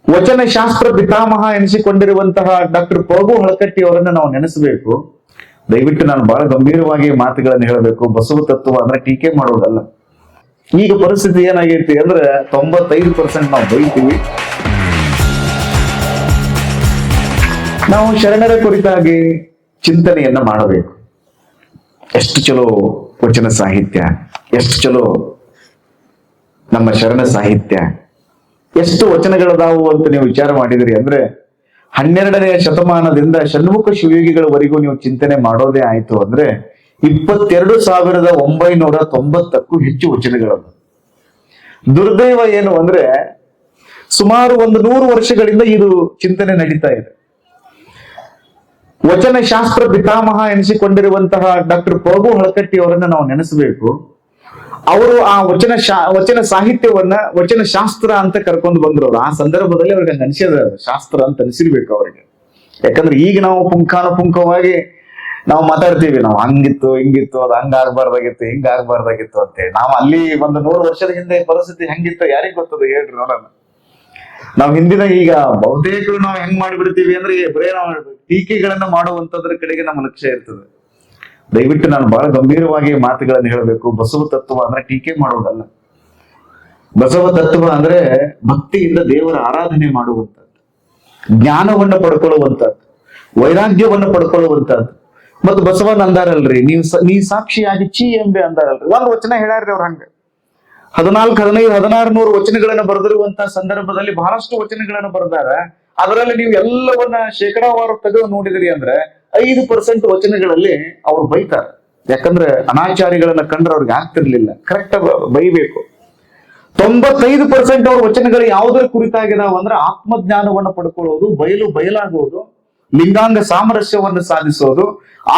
ವಚನಶಾಸ್ತ್ರ ಪಿತಾಮಹ ಎನಿಸಿಕೊಂಡಿರುವಂತಹ ಡಾಕ್ಟರ್ ಪ್ರಭು ಹಳಕಟ್ಟಿ ಅವರನ್ನ ನಾವು ನೆನೆಸಬೇಕು. ದಯವಿಟ್ಟು ನಾನು ಬಹಳ ಗಂಭೀರವಾಗಿ ಮಾತುಗಳನ್ನು ಹೇಳಬೇಕು. ಬಸವ ತತ್ವ ಅಂದ್ರೆ ಟೀಕೆ ಮಾಡೋದಲ್ಲ. ಈಗ ಪರಿಸ್ಥಿತಿ ಏನಾಗೈತಿ ಅಂದ್ರೆ 95% ನಾವು ಬೈತೀವಿ. ನಾವು ಶರಣರ ಕುರಿತಾಗಿ ಚಿಂತನೆಯನ್ನ ಮಾಡಬೇಕು. ಎಷ್ಟು ಚಲೋ ವಚನ ಸಾಹಿತ್ಯ, ಎಷ್ಟು ಚಲೋ ನಮ್ಮ ಶರಣ ಸಾಹಿತ್ಯ, ಎಷ್ಟು ವಚನಗಳದಾವು ಅಂತ ನೀವು ವಿಚಾರ ಮಾಡಿದ್ರಿ ಅಂದ್ರೆ 12ನೇ ಶತಮಾನದಿಂದ ಷಣ್ಮುಖ ಶಿವಯೋಗಿಗಳವರೆಗೂ ನೀವು ಚಿಂತನೆ ಮಾಡೋದೇ ಆಯ್ತು ಅಂದ್ರೆ 22,990ಕ್ಕೂ ಹೆಚ್ಚು ವಚನಗಳದ್ದು. ದುರ್ದೈವ ಏನು ಅಂದ್ರೆ ಸುಮಾರು 100 ವರ್ಷಗಳಿಂದ ಇದು ಚಿಂತನೆ ನಡೀತಾ ಇದೆ. ವಚನಶಾಸ್ತ್ರ ಪಿತಾಮಹ ಎನಿಸಿಕೊಂಡಿರುವಂತಹ ಡಾಕ್ಟರ್ ಪ್ರಭು ಹಳಕಟ್ಟಿ ಅವರನ್ನ ನಾವು ನೆನೆಸಬೇಕು. ಅವರು ಆ ವಚನ ಸಾಹಿತ್ಯವನ್ನ ವಚನ ಶಾಸ್ತ್ರ ಅಂತ ಕರ್ಕೊಂಡು ಬಂದ್ರು. ಆ ಸಂದರ್ಭದಲ್ಲಿ ಅವ್ರಿಗೆ ಅನಿಸಿದ ಶಾಸ್ತ್ರ ಅಂತ ಅನಿಸಿರ್ಬೇಕು ಅವರಿಗೆ. ಯಾಕಂದ್ರೆ ಈಗ ನಾವು ಪುಂಖಾನುಪುಂಖವಾಗಿ ನಾವು ಮಾತಾಡ್ತೀವಿ, ನಾವು ಹಂಗಿತ್ತು ಹಿಂಗಿತ್ತು, ಅದು ಹಂಗಾಗ್ಬಾರ್ದಾಗಿತ್ತು ಹಿಂಗಾಗ್ಬಾರ್ದಾಗಿತ್ತು ಅಂತೇಳಿ. ನಾವು ಅಲ್ಲಿ 100 ವರ್ಷದ ಹಿಂದೆ ಪರಿಸ್ಥಿತಿ ಹೆಂಗಿತ್ತು ಯಾರಿಗ್ ಗೊತ್ತದ ಹೇಳ್ರಿ ನೋಡೋಣ. ನಾವು ಹಿಂದಿನ ಈಗ ಬಹುತೇಕರು ನಾವು ಹೆಂಗ್ ಮಾಡಿಬಿಡ್ತೀವಿ ಅಂದ್ರೆ ಬರೇ ನಾವು ಟೀಕೆಗಳನ್ನ ಮಾಡುವಂತದ್ರ ಕಡೆಗೆ ನಮ್ಮ ಲಕ್ಷ್ಯ ಇರ್ತದೆ. ದಯವಿಟ್ಟು ನಾನು ಬಹಳ ಗಂಭೀರವಾಗಿ ಮಾತುಗಳನ್ನು ಹೇಳಬೇಕು. ಬಸವ ತತ್ವ ಅಂದ್ರೆ ಟೀಕೆ ಮಾಡುವುದಲ್ಲ. ಬಸವ ತತ್ವ ಅಂದ್ರೆ ಭಕ್ತಿಯಿಂದ ದೇವರ ಆರಾಧನೆ ಮಾಡುವಂತದ್ದು, ಜ್ಞಾನವನ್ನ ಪಡ್ಕೊಳ್ಳುವಂತದ್ದು, ವೈರಾಗ್ಯವನ್ನ ಪಡ್ಕೊಳ್ಳುವಂತದ್ದು. ಮತ್ತು ಬಸವನ್ ಅಂದಾರಲ್ರಿ, ನೀ ಸಾಕ್ಷಿಯಾಗಿ ಚೀ ಎಂಬೆ ಅಂದಾರಲ್ರಿ. ಒಂದು ವಚನ ಹೇಳ್ಯಾರ್ರಿ ಅವ್ರ ಹಂಗ 14, 15, 1600 ವಚನಗಳನ್ನ ಬರೆದಿರುವಂತಹ ಸಂದರ್ಭದಲ್ಲಿ ಬಹಳಷ್ಟು ವಚನಗಳನ್ನ ಬರೆದಾರ. ಅದರಲ್ಲಿ ನೀವು ಎಲ್ಲವನ್ನ ಶೇಕಡಾವಾರು ತೆಗೆದು ನೋಡಿದ್ರಿ ಅಂದ್ರೆ 5% ವಚನಗಳಲ್ಲಿ ಅವ್ರು ಬೈತಾರೆ. ಯಾಕಂದ್ರೆ ಅನಾಚಾರಿಗಳನ್ನ ಕಂಡ್ರೆ ಅವ್ರಿಗೆ ಆಗ್ತಿರ್ಲಿಲ್ಲ. ಕರೆಕ್ಟ್ ಬೈಬೇಕು. 95% ಅವ್ರ ವಚನಗಳು ಯಾವುದರ ಕುರಿತಾಗಿದಾವ ಅಂದ್ರೆ ಆತ್ಮಜ್ಞಾನವನ್ನು ಪಡ್ಕೊಳ್ಳೋದು, ಬಯಲಾಗುವುದು, ಲಿಂಗಾಂಗ ಸಾಮರಸ್ಯವನ್ನು ಸಾಧಿಸೋದು,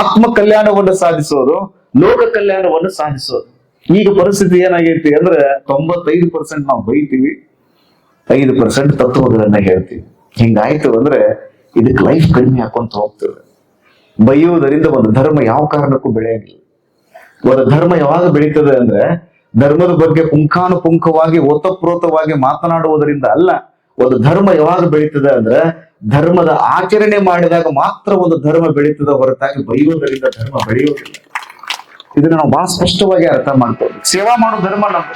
ಆತ್ಮ ಕಲ್ಯಾಣವನ್ನು ಸಾಧಿಸೋದು, ಲೋಕ ಕಲ್ಯಾಣವನ್ನು ಸಾಧಿಸೋದು. ಈಗ ಪರಿಸ್ಥಿತಿ ಏನಾಗೈತಿ ಅಂದ್ರೆ 95% ನಾವು ಬೈತೀವಿ, 5% ತತ್ವಗಳನ್ನ ಹೇಳ್ತೀವಿ. ಹಿಂಗಾಯ್ತು ಅಂದ್ರೆ ಇದಕ್ಕೆ ಲೈಫ್ ಕಡಿಮೆ ಹಾಕೊಂತ ಹೋಗ್ತದೆ. ಬೈಯುವುದರಿಂದ ಒಂದು ಧರ್ಮ ಯಾವ ಕಾರಣಕ್ಕೂ ಬೆಳೆಯಂಗಿಲ್ಲ. ಒಂದು ಧರ್ಮ ಯಾವಾಗ ಬೆಳೀತದೆ ಅಂದ್ರೆ ಧರ್ಮದ ಬಗ್ಗೆ ಪುಂಖಾನುಪುಂಖವಾಗಿ ಓತಪ್ರೋತವಾಗಿ ಮಾತನಾಡುವುದರಿಂದ ಅಲ್ಲ. ಒಂದು ಧರ್ಮ ಯಾವಾಗ ಬೆಳೀತದೆ ಅಂದ್ರೆ ಧರ್ಮದ ಆಚರಣೆ ಮಾಡಿದಾಗ ಮಾತ್ರ ಒಂದು ಧರ್ಮ ಬೆಳೀತದ ಹೊರತಾಗಿ ಬೈಯುವುದರಿಂದ ಧರ್ಮ ಬೆಳೆಯುವುದಿಲ್ಲ. ಇದನ್ನ ನಾವು ಬಹಳ ಸ್ಪಷ್ಟವಾಗಿ ಅರ್ಥ ಮಾಡ್ಕೋಬೇಕು. ಸೇವಾ ಮಾಡೋ ಧರ್ಮ ನಮ್ದು.